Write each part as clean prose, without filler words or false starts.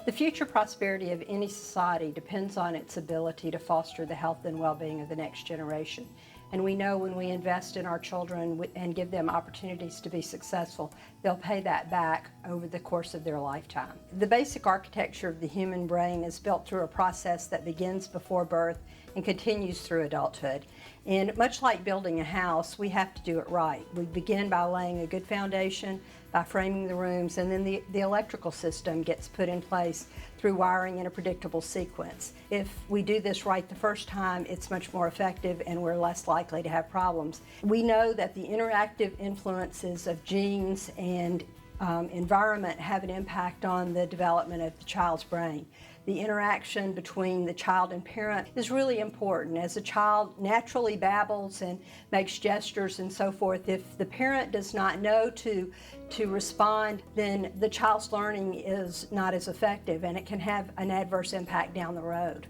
The future prosperity of any society depends on its ability to foster the health and well-being of the next generation. And we know when we invest in our children and give them opportunities to be successful, they'll pay that back over the course of their lifetime. The basic architecture of the human brain is built through a process that begins before birth and continues through adulthood. And much like building a house, we have to do it right. We begin by laying a good foundation, by framing the rooms, and then the electrical system gets put in place through wiring in a predictable sequence. If we do this right the first time, it's much more effective and we're less likely to have problems. We know that the interactive influences of genes and environment have an impact on the development of the child's brain. The interaction between the child and parent is really important. As a child naturally babbles and makes gestures and so forth, if the parent does not know to respond, then the child's learning is not as effective and it can have an adverse impact down the road.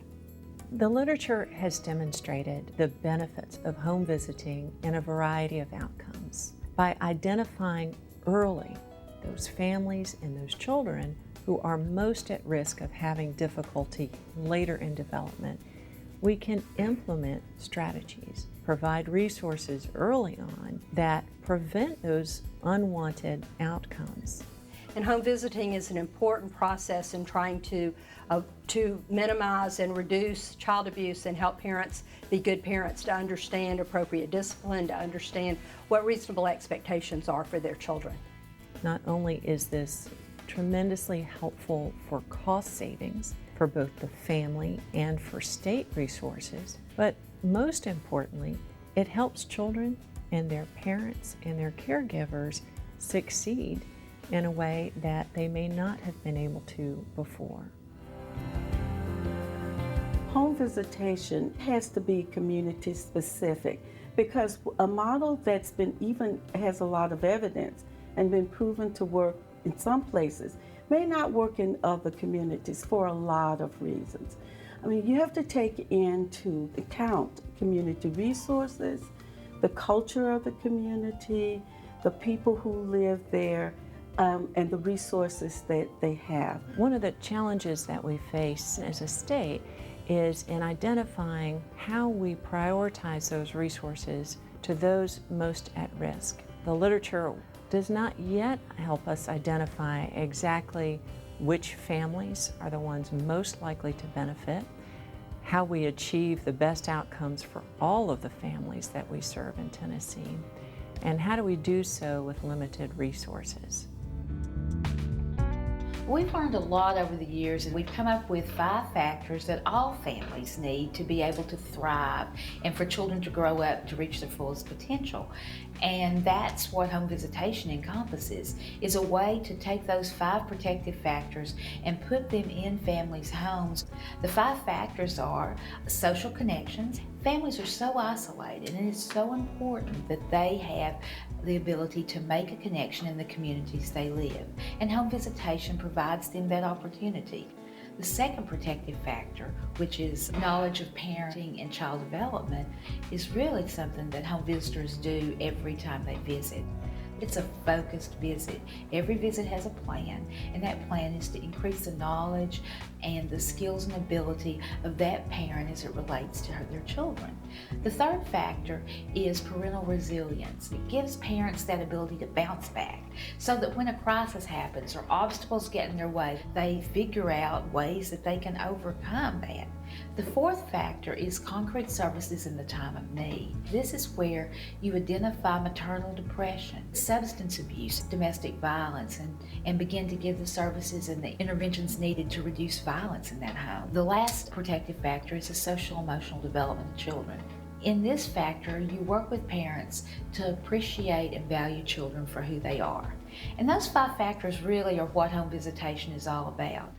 The literature has demonstrated the benefits of home visiting in a variety of outcomes. By identifying early those families and those children who are most at risk of having difficulty later in development, we can implement strategies, provide resources early on that prevent those unwanted outcomes. And home visiting is an important process in trying to minimize and reduce child abuse and help parents be good parents, to understand appropriate discipline, to understand what reasonable expectations are for their children. Not only is this tremendously helpful for cost savings for both the family and for state resources, but most importantly, it helps children and their parents and their caregivers succeed in a way that they may not have been able to before. Home visitation has to be community specific, because a model that's has a lot of evidence and been proven to work in some places may not work in other communities for a lot of reasons. I mean, you have to take into account community resources, the culture of the community, the people who live there, and the resources that they have. One of the challenges that we face as a state is in identifying how we prioritize those resources to those most at risk. The literature does not yet help us identify exactly which families are the ones most likely to benefit, how we achieve the best outcomes for all of the families that we serve in Tennessee, and how do we do so with limited resources. We've learned a lot over the years, and we've come up with 5 factors that all families need to be able to thrive and for children to grow up to reach their fullest potential. And that's what home visitation encompasses, is a way to take those 5 protective factors and put them in families' homes. The 5 factors are social connections. Families are so isolated, and it's so important that they have the ability to make a connection in the communities they live, and home visitation provides them that opportunity. The second protective factor, which is knowledge of parenting and child development, is really something that home visitors do every time they visit. It's a focused visit. Every visit has a plan, and that plan is to increase the knowledge and the skills and ability of that parent as it relates to their children. The third factor is parental resilience. It gives parents that ability to bounce back so that when a crisis happens or obstacles get in their way, they figure out ways that they can overcome that. The fourth factor is concrete services in the time of need. This is where you identify maternal depression, substance abuse, domestic violence, and begin to give the services and the interventions needed to reduce violence in that home. The last protective factor is the social emotional development of children. In this factor, you work with parents to appreciate and value children for who they are. And those 5 factors really are what home visitation is all about.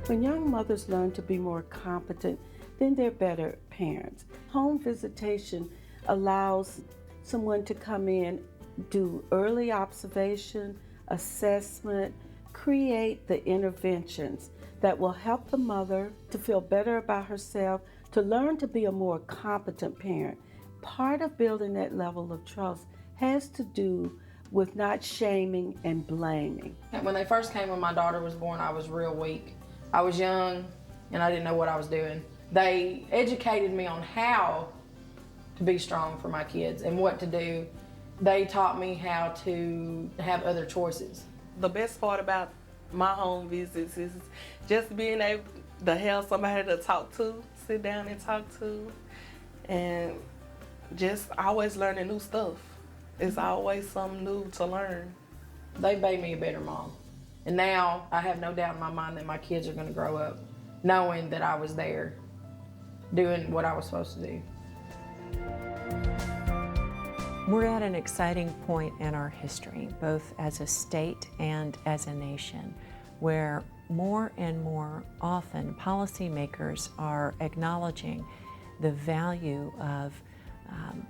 When young mothers learn to be more competent, then they're better parents. Home visitation allows someone to come in, do early observation, assessment, create the interventions that will help the mother to feel better about herself, to learn to be a more competent parent. Part of building that level of trust has to do with not shaming and blaming. When they first came, when my daughter was born, I was real weak. I was young and I didn't know what I was doing. They educated me on how to be strong for my kids and what to do. They taught me how to have other choices. The best part about my home visits is just being able to have somebody to talk to, sit down and talk to, and just always learning new stuff. It's always something new to learn. They made me a better mom. And now I have no doubt in my mind that my kids are going to grow up knowing that I was there doing what I was supposed to do. We're at an exciting point in our history, both as a state and as a nation, where more and more often policymakers are acknowledging the value of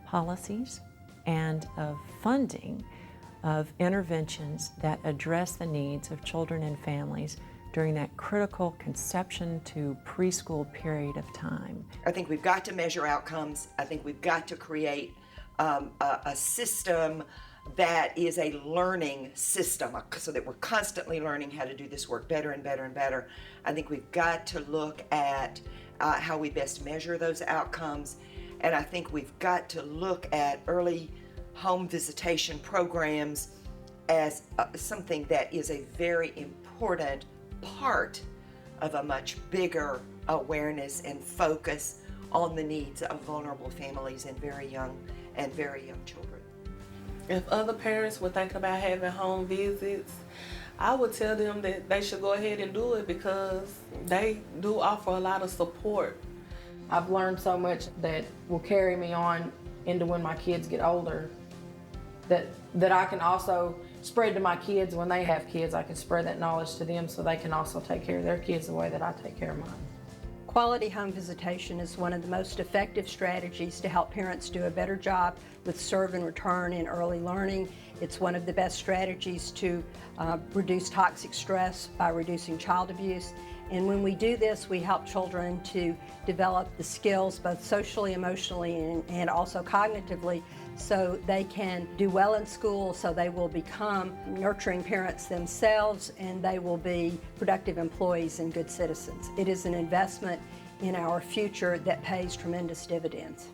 policies and of funding of interventions that address the needs of children and families during that critical conception to preschool period of time. I think we've got to measure outcomes. I think we've got to create a system that is a learning system so that we're constantly learning how to do this work better and better and better. I think we've got to look at how we best measure those outcomes, and I think we've got to look at early home visitation programs as something that is a very important part of a much bigger awareness and focus on the needs of vulnerable families and very young children. If other parents were thinking about having home visits, I would tell them that they should go ahead and do it because they do offer a lot of support. I've learned so much that will carry me on into when my kids get older, that I can also spread to my kids when they have kids. I can spread that knowledge to them so they can also take care of their kids the way that I take care of mine. Quality home visitation is one of the most effective strategies to help parents do a better job with serve and return in early learning. It's one of the best strategies to reduce toxic stress by reducing child abuse. And when we do this, we help children to develop the skills both socially, emotionally, and also cognitively, so they can do well in school, so they will become nurturing parents themselves, and they will be productive employees and good citizens. It is an investment in our future that pays tremendous dividends.